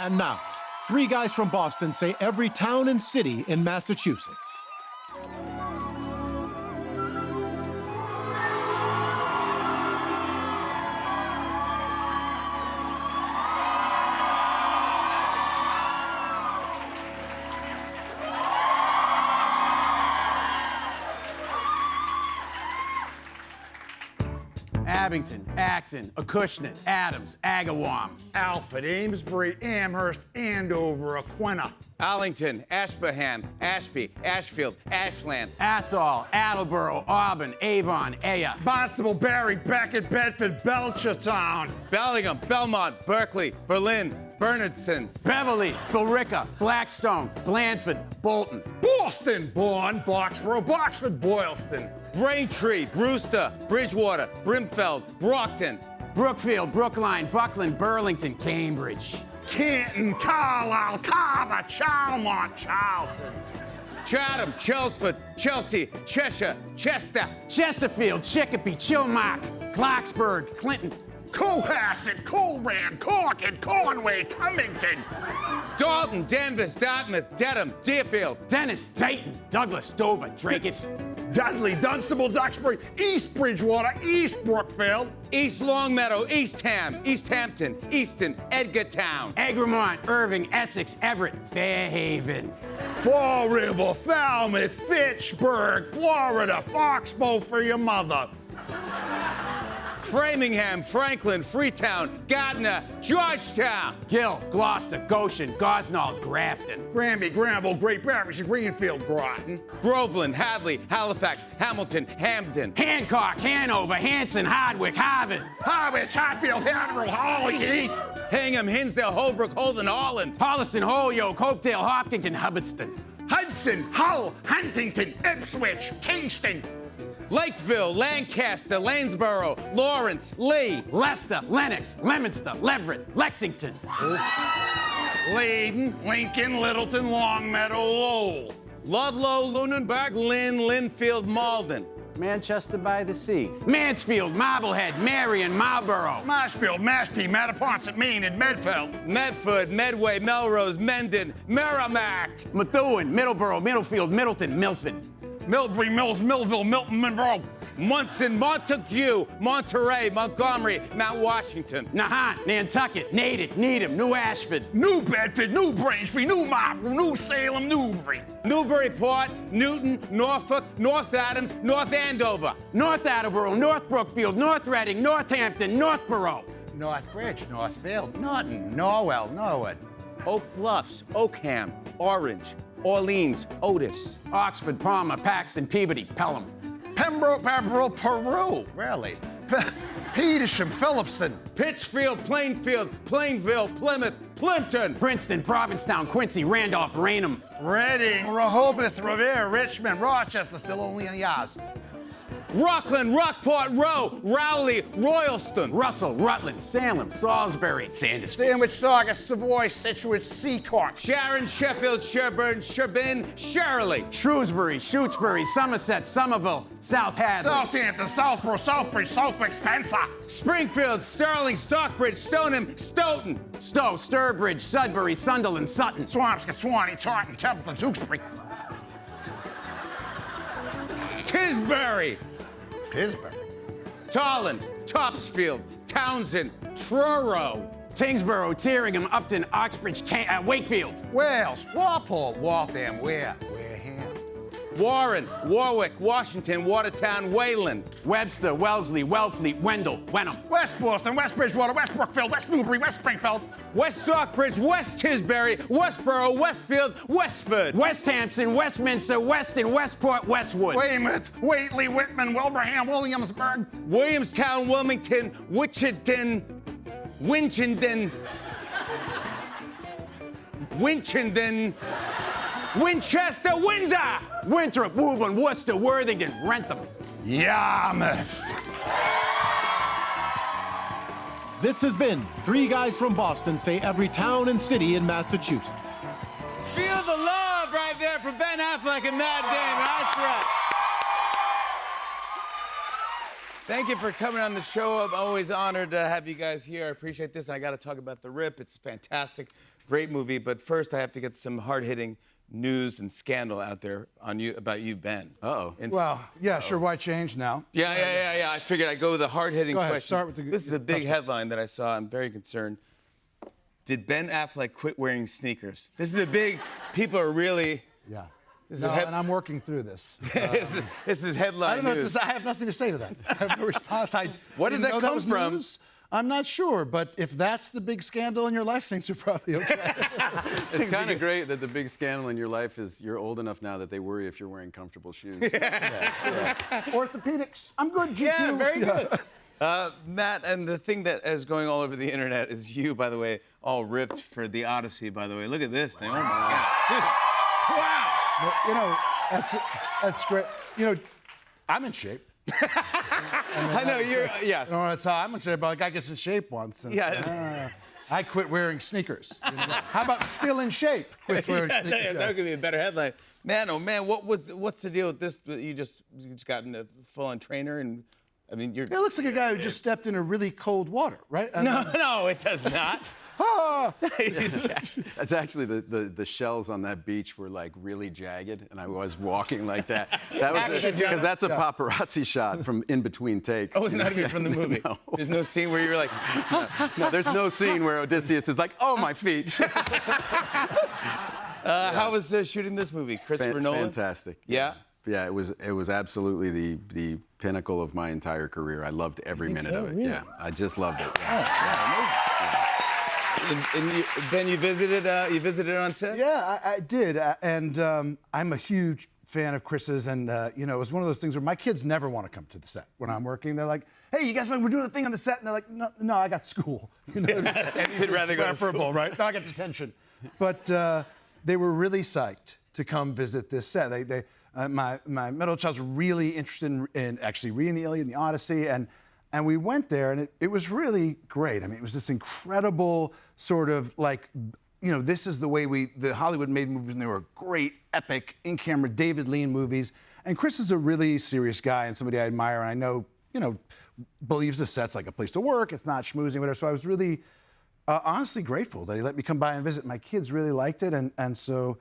And now, three guys from Boston say every town and city in Massachusetts. Abington, Acton, Acushnet, Adams, Agawam, Alfred, Amesbury, Amherst, Andover, Aquina. Allington, Ashburnham, Ashby, Ashfield, Ashland. Athol, Attleboro, Auburn, Avon, Aya, Barnstable, Barry, Beckett, Bedford, Belchertown. Bellingham, Belmont, Berkeley, Berlin, Bernardson. Beverly, Billerica, Blackstone, Blandford, Bolton, Boston, Bourne, Boxborough, Boxford, Boylston. Braintree, Brewster, Bridgewater, Brimfield, Brockton. Brookfield, Brookline, Buckland, Burlington, Cambridge, Canton, Carlisle, Carver, Charlemont, Charlton. Chatham, Chelmsford, Chelsea, Cheshire, Chester. Chesterfield, Chicopee, Chilmark, Clarksburg, Clinton, Cohasset, Coleraine, Cork, Conway, Cummington. Dalton, Danvers, Dartmouth, Dedham, Deerfield. Dennis, Dayton, Douglas, Dover, Dracut, Dudley, Dunstable, Duxbury, East Bridgewater, East Brookfield. East Longmeadow, Eastham, East Hampton, Easton, Edgartown. Egremont, Irving, Essex, Everett, Fairhaven, Fall River, Falmouth, Fitchburg, Florida, Foxbow for your mother. Framingham, Franklin, Freetown, Gardner, Georgetown. Gill, Gloucester, Goshen, Gosnold, Grafton, Granby, Granville, Great Barrington, Greenfield, Groton. Groveland, Hadley, Halifax, Hamilton, Hamden. Hancock, Hanover, Hanson, Hardwick, Harvard, Harwich, Hatfield, Hatterrell, Holly, Heath. Hingham, Hinsdale, Holbrook, Holden, Holland. Holliston, Holyoke, Hopedale, Hopkinton, Hubbardston, Hudson, Hull, Huntington, Ipswich, Kingston. Lakeville, Lancaster, Lanesboro, Lawrence, Lee. Leicester, Lenox, Leominster, Leverett, Lexington, Leyden, Lincoln, Littleton, Longmeadow, Lowell. Ludlow, Lunenburg, Lynn, Linfield, Malden. Manchester by the Sea, Mansfield, Marblehead, Marion, Marlborough, Marshfield, Mashpee, Mattapoisett, Maine, and Medfield. Medford, Medway, Melrose, Mendon, Merrimack. Methuen, Middleborough, Middlefield, Middleton, Milford, Millbury, Mills, Millville, Milton, Monroe. Munson, Montague, Monterey, Montgomery, Mount Washington. Nahant, Nantucket, Natick, Needham, New Ashford, New Bedford, New Braintree, New Marlborough, New Salem, Newbury. Newburyport, Newton, Norfolk, North Adams, North Andover. North Attleboro, North Brookfield, North Reading, Northampton, Northborough, Northbridge, Northfield, Norton, Norwell, Norwood. Oak Bluffs, Oakham, Orange, Orleans, Otis. Oxford, Palmer, Paxton, Peabody, Pelham, Pembroke, Pepperell, Peru. Really? Petersham, Phillipston. Pittsfield, Plainfield, Plainville, Plymouth, Plimpton. Princeton, Provincetown, Quincy, Randolph, Raynham, Reading, Rehoboth, Revere, Richmond, Rochester, still only in the Oz. Rockland, Rockport, Row, Rowley, Royalston. Russell, Rutland, Salem, Salisbury, Sandusky, Sandwich, Saugus, Savoy, Situate, Seacock. Sharon, Sheffield, Sherburne, Sherbin, Shirley. Shrewsbury, Shutesbury, Somerset, Somerville, South Hadley, Southampton, Southborough, Southbridge, Southwick, Spencer. Springfield, Sterling, Stockbridge, Stoneham, Stoughton. Stowe, Sturbridge, Sudbury, Sunderland, Sutton, Swampscott, Swanee, Taunton, Templeton, Tewksbury. Tisbury, Tisbury. Tolland, Topsfield, Townsend, Truro. Tingsboro, Tyringham, Upton, Oxbridge, Wakefield, Wales, Walpole, Waltham, Wareham. Warren, Warwick, Washington, Watertown, Wayland. Webster, Wellesley, Wellfleet, Wendell, Wenham, West Boston, West Bridgewater, West Brookfield, West Newbury, West Springfield. West Stockbridge, West Tisbury, Westboro, Westfield, Westford. West Hampton, Westminster, Weston, Westport, Westwood, Weymouth, Whately, Whitman, Wilbraham, Williamsburg. Williamstown, Wilmington, Winchendon, Winchester, Windsor. Winthrop, Woburn, Worcester, Worthington, Wrentham, Yarmouth. This has been Three Guys from Boston Say Every Town and City in Massachusetts. Feel the love right there for Ben Affleck and Matt Damon. That's right. Thank you for coming on the show. I'm always honored to have you guys here. I appreciate this. And I got to talk about The Rip. It's fantastic. Great movie, but first I have to get some hard-hitting news and scandal out there on you about you, Ben. Uh-oh. And- Well, yeah, sure. Why change now? Yeah. I figured I'd go with a hard-hitting Go ahead, question. start with the- This is a big headline that I saw. I'm very concerned. Did Ben Affleck quit wearing sneakers? This is a big. People are really. Yeah. This is No, a head- and I'm working through this. this is headline I don't know. news. I have nothing to say to that. I have no response. What did didn't that know come was from? news. I'm not sure, but if that's the big scandal in your life, things are probably okay. It's kind of great that the big scandal in your life is you're old enough now that they worry if you're wearing comfortable shoes. Orthopedics. I'm good, GQ. Yeah, very good. Matt, and the thing that is going all over the internet is you, by the way, all ripped for the Odyssey, by the way. Look at this thing. Oh, my God. Wow. Well, you know, that's great. You know, I'm in shape. I know, you're, yes. You know what I'm in shape, but a guy gets in shape once. And, Yeah. I quit wearing sneakers. You know? How about still in shape? Quits wearing sneakers. That could be a better headline. Man, oh man, what's the deal with this? You just got in a full-on trainer, and I mean, you're. It looks like a guy who just stepped into really cold water, right? No, it does not. That's actually the shells on that beach were like really jagged, and I was walking like that. That was because that's a paparazzi shot from in between takes. Oh, it's not even from the movie. No. There's no scene where you're like. No, there's no scene where Odysseus is like, "Oh, my feet." How was shooting this movie, Christopher Nolan? Fantastic. Yeah. Yeah, it was absolutely the pinnacle of my entire career. I loved every minute of it. Really? Yeah, I just loved it. Yeah. Yeah, amazing. Ben, you visited on set? Yeah, I did. And I'm a huge fan of Chris's. And, you know, it was one of those things where my kids never want to come to the set when I'm working. They're like, hey, you guys, we're doing a thing on the set. And they're like, no, I got school. You know, You'd rather go to school. preferable, right? No, I got detention. But they were really psyched to come visit this set. My middle child's really interested in actually reading the Iliad and the Odyssey, and we went there, and it was really great. I mean, it was this incredible sort of like, you know, this is the way the Hollywood made movies, and they were great, epic, in-camera David Lean movies. And Chris is a really serious guy and somebody I admire, and I know, you know, believes the set's like a place to work. It's not schmoozing, whatever. So I was really honestly grateful that he let me come by and visit. My kids really liked it, and so.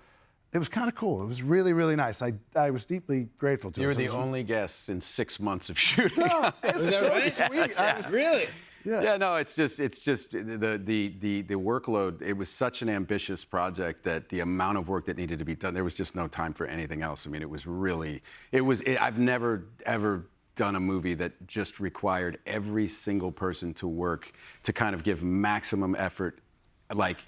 It was kind of cool. It was really, really nice. I was deeply grateful to You were it. the only guest in 6 months of shooting. Oh, it's so right? sweet. Really? Yeah, no, it's just the workload. It was such an ambitious project that the amount of work that needed to be done, there was just no time for anything else. I mean, I've never ever done a movie that just required every single person to work to kind of give maximum effort. Like,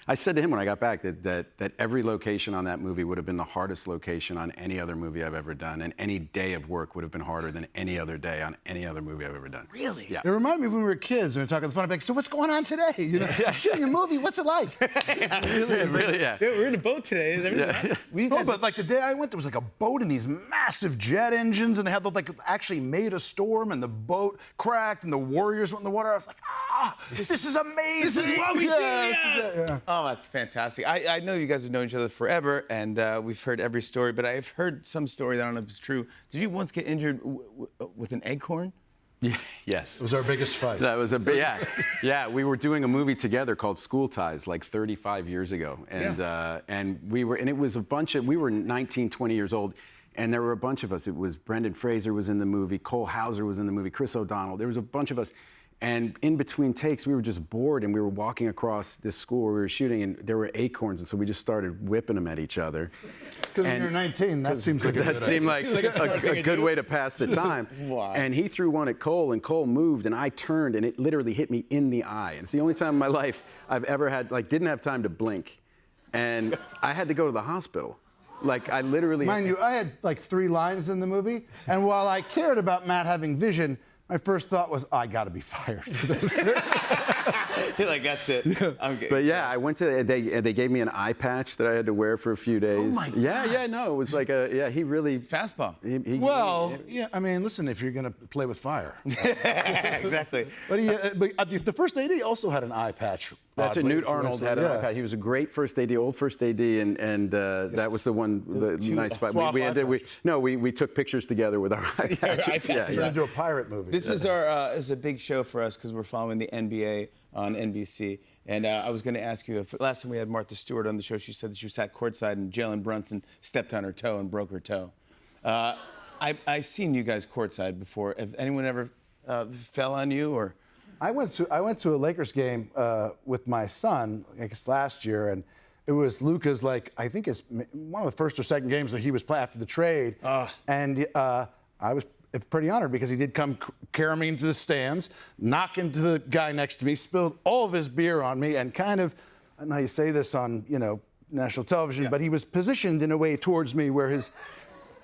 I said to him when I got back that every location on that movie would have been the hardest location on any other movie I've ever done, and any day of work would have been harder than any other day on any other movie I've ever done. Really? Yeah. It reminded me of when we were kids and we were talking on the phone. I'd be like, so what's going on today? You know, shooting a movie, what's it like? Really, yeah. We're in a boat today. Is everything? No, but like the day I went, there was like a boat and these massive jet engines, and they had like actually made a storm, and the boat cracked, and the warriors went in the water. I was like, this is amazing. This is what we did. Yeah. Oh, that's fantastic. I know you guys have known each other forever, and we've heard every story, but I've heard some story that I don't know if it's true. Did you once get injured with an acorn? Yeah, yes. It was our biggest fight. That was yeah. We were doing a movie together called School Ties like 35 years ago, and it was we were 19, 20 years old, and there were a bunch of us. It was Brendan Fraser was in the movie, Cole Hauser was in the movie, Chris O'Donnell. There was a bunch of us. And in between takes, we were just bored, and we were walking across this school where we were shooting, and there were acorns, and so we just started whipping them at each other. Because when you're 19, that seems like That seemed like a good way to pass the time. Wow. And he threw one at Cole, and Cole moved, and I turned, and it literally hit me in the eye. And it's the only time in my life I've ever had, didn't have time to blink. And I had to go to the hospital. Like, I literally... Mind you, I had like 3 lines in the movie, and while I cared about Matt having vision, my first thought was, I got to be fired for this. You're like, that's it. I'm good. But yeah, I went to, they gave me an eye patch that I had to wear for a few days. Oh my God. Yeah, no, it was like he really... Fastball. Well, yeah, I mean, listen, if you're going to play with fire. Exactly. But the first AD also had an eye patch. That's what oddly. Newt Arnold had an Yeah. eye patch. He was a great first AD, old first AD, and that was the one, the nice spot. swap eye patches. We took pictures together with our eye patches. eye patches. We're Yeah. going to do a pirate movie. This is a big show for us because we're following the NBA on NBC. And I was going to ask you, if last time we had Martha Stewart on the show, she said that she sat courtside and Jalen Brunson stepped on her toe and broke her toe. I've seen you guys courtside before. Have anyone ever fell on you or? I went to a Lakers game with my son, I guess last year, and it was Luka's, like, I think it's one of the first or second games that he was playing after the trade. And I was pretty honored because he did come carry me into the stands, knock into the guy next to me, spilled all of his beer on me, and kind of, I don't know how you say this on, national television, but he was positioned in a way towards me where his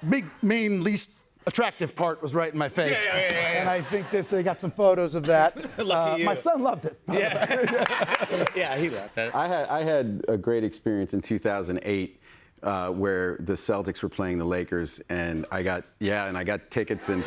big, main, least attractive part was right in my face. And I think that they got some photos of that. Lucky you. My son loved it. Yeah, he laughed at it. I had a great experience in 2008 where the Celtics were playing the Lakers, and I got tickets and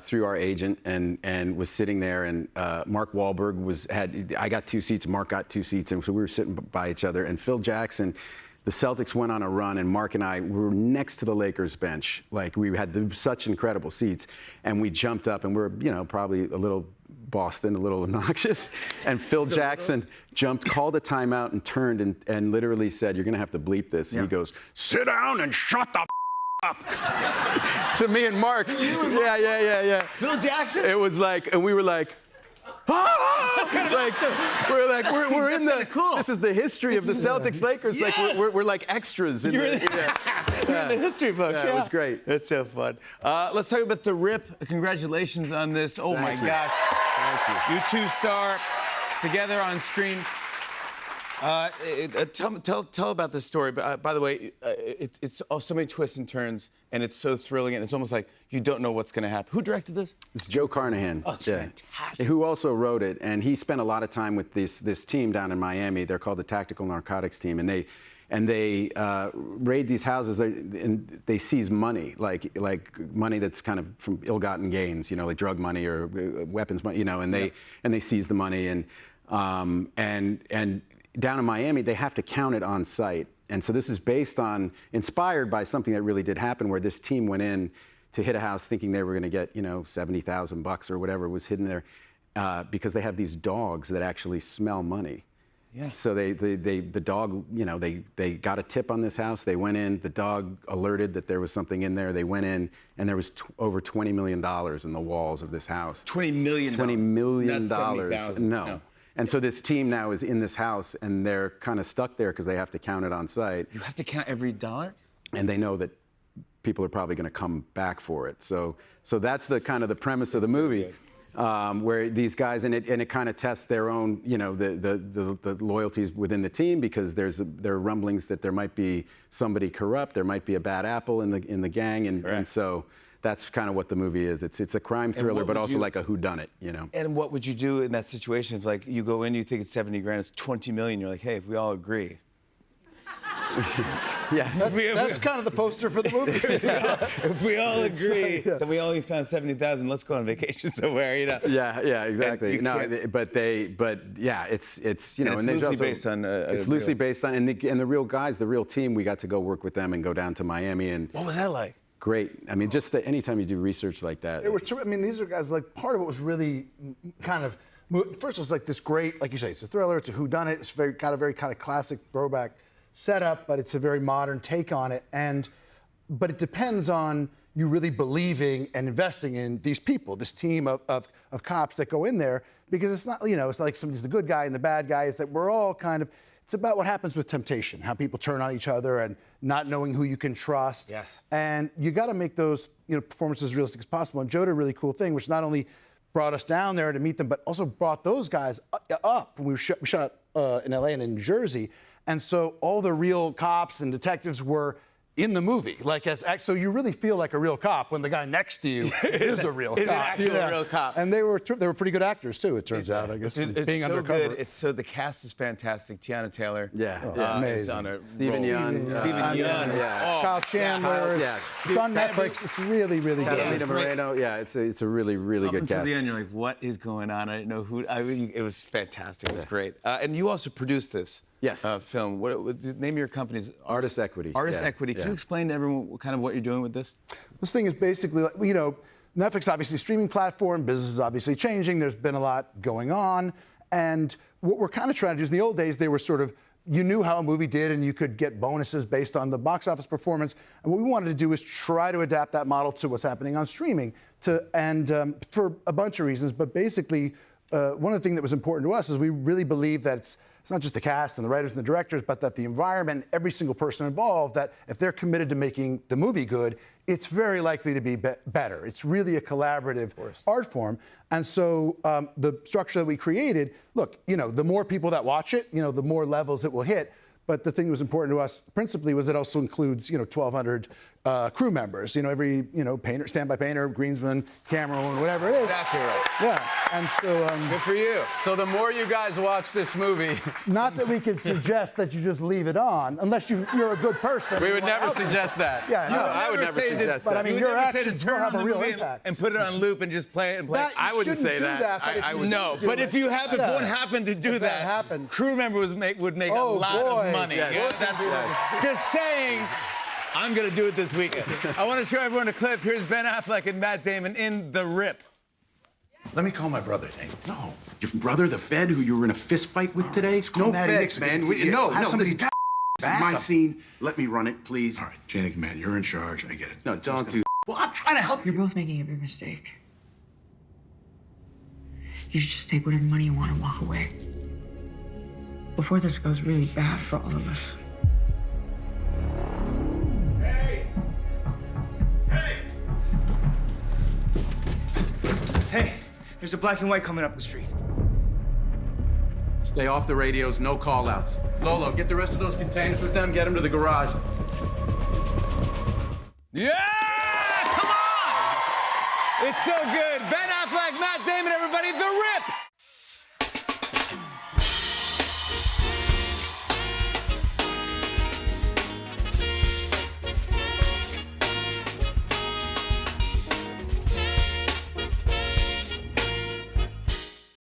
through our agent and was sitting there, and Mark Wahlberg I got 2 seats, Mark got 2 seats, and so we were sitting by each other, and Phil Jackson. The Celtics went on a run, and Mark and I were next to the Lakers bench. Like, we had such incredible seats, and we jumped up, and we're, probably a little Boston, a little obnoxious. And Phil Jackson called a timeout, and turned and literally said, "You're going to have to bleep this." And he goes, "Sit down and shut the up." To me and Mark. Yeah. Phil Jackson? It was like, and we were like, we're in the cool. This is the history of the Celtics Lakers. Yes. Like we're like extras in You're the, You're in the history books. Yeah, it was great. That's so fun. Let's talk about The Rip. Congratulations on this. Oh my gosh. Thank you. You two star together on screen. Tell about this story. But by the way, it's so many twists and turns, and it's so thrilling, and it's almost like you don't know what's going to happen. Who directed this? It's Joe Carnahan. Oh, it's fantastic. Who also wrote it, and he spent a lot of time with this team down in Miami. They're called the Tactical Narcotics Team, and they raid these houses and they seize money, like money that's kind of from ill-gotten gains, like drug money or weapons money, and they seize the money, and down in Miami, they have to count it on site. And so this is inspired by something that really did happen, where this team went in to hit a house thinking they were going to get, $70,000 or whatever was hidden there, because they have these dogs that actually smell money. Yeah. So the dog, they got a tip on this house. They went in. The dog alerted that there was something in there. They went in, and there was over $20 million in the walls of this house. $20 million. $20 million. Not $70,000. No. And so this team now is in this house, and they're kind of stuck there because they have to count it on site. You have to count every dollar? And they know that people are probably going to come back for it. So that's the kind of the premise of the movie, where these guys, and it kind of tests their own, the loyalties within the team, because there are rumblings that there might be somebody corrupt, there might be a bad apple in the gang, and so. That's kind of what the movie is. It's a crime thriller, but also like a whodunit, And what would you do in that situation if, like, you go in, you think it's 70 grand, it's 20 million, you're like, hey, if we all agree. Yeah. That's kind of the poster for the movie. If we all agree that we only found 70,000, let's go on vacation somewhere, Yeah, exactly. No, it's it's and there's loosely also, based on. It's loosely based on, and the real guys, the real team. We got to go work with them and go down to Miami, and What was that like? great. I mean, just anytime you do research like that. These are guys, like, part of it was really kind of, first it was like this great, like you say, it's a thriller, it's a whodunit, it's got a very kind of classic throwback setup, but it's a very modern take on it. But it depends on you really believing and investing in these people, this team of cops that go in there, because it's not, it's not like somebody's the good guy and the bad guy. It's that we're all kind of, it's about what happens with temptation, how people turn on each other and not knowing who you can trust. Yes. And you got to make those performances as realistic as possible. And Joe did a really cool thing, which not only brought us down there to meet them, but also brought those guys up. We shot in LA and in New Jersey. And so all the real cops and detectives were in the movie, so you really feel like a real cop when the guy next to you is a real cop. Is an actual real cop. And they were pretty good actors too. It turns out, I guess, it's being so undercover. good. The cast is fantastic. Tiana Taylor. Amazing. Is on a Stephen roll. Yeun. Stephen Yeun. Yeah. Kyle Chandler. It's on Netflix. It's really, really good. Catalina Moreno. Yeah, it's a really, really good Until cast. the end, you're like, what is going on? I didn't know who. It was fantastic. It was great. And you also produced this. Yes. Film. What the name of your company is? Artist Equity. Artist Yeah, Equity. Can yeah. you explain to everyone what you're doing with this? This thing is basically, Netflix, obviously, streaming platform, business is obviously changing. There's been a lot going on. And what we're kind of trying to do is, in the old days, they were sort of, you knew how a movie did and you could get bonuses based on the box office performance. And what we wanted to do is try to adapt that model to what's happening on streaming, for a bunch of reasons. But basically, one of the things that was important to us is we really believe that it's not just the cast and the writers and the directors, but that the environment, every single person involved, that if they're committed to making the movie good, it's very likely to be better. It's really a collaborative art form. And so the structure that we created, look, the more people that watch it, the more levels it will hit. But the thing that was important to us principally was it also includes, 1,200 crew members. Every, painter, standby painter, greensman, cameraman, whatever it is. Exactly right. Yeah, and so... Good for you. So the more you guys watch this movie, not that we could suggest that you just leave it on, unless you're a good person. we would never suggest that. Yeah, no, I would never suggest but that. I mean, You would your never say to actions turn will have on a the real movie impact. and put it on loop and just play it and play it. I wouldn't say shouldn't do that. but if I you would- No, do but it- if you happen, Yeah. if one happened to do If that happened. crew member would make a Oh, lot boy. of money. Yeah, Yeah, that's just saying. I'm gonna do it this weekend. I want to show everyone a clip. Here's Ben Affleck and Matt Damon in The Rip. Let me call my brother, Nate. No. Your brother, the Fed, who you were in a fist fight with today? call No Matty feds, Nixon. man. Yeah, No, have no. somebody This back is my up. scene. Let me run it, please. All right, chain of command, you're in charge. I get it. No, don't do. Well, I'm trying to help you. You're both making a big mistake. You should just take whatever money you want and walk away. Before this goes really bad for all of us. Hey, there's a black and white coming up the street. Stay off the radios, no call-outs. Lolo, get the rest of those containers with them. Get them to the garage. Yeah! Come on! It's so good. Ben Affleck, Matt Damon, everybody. The Rip.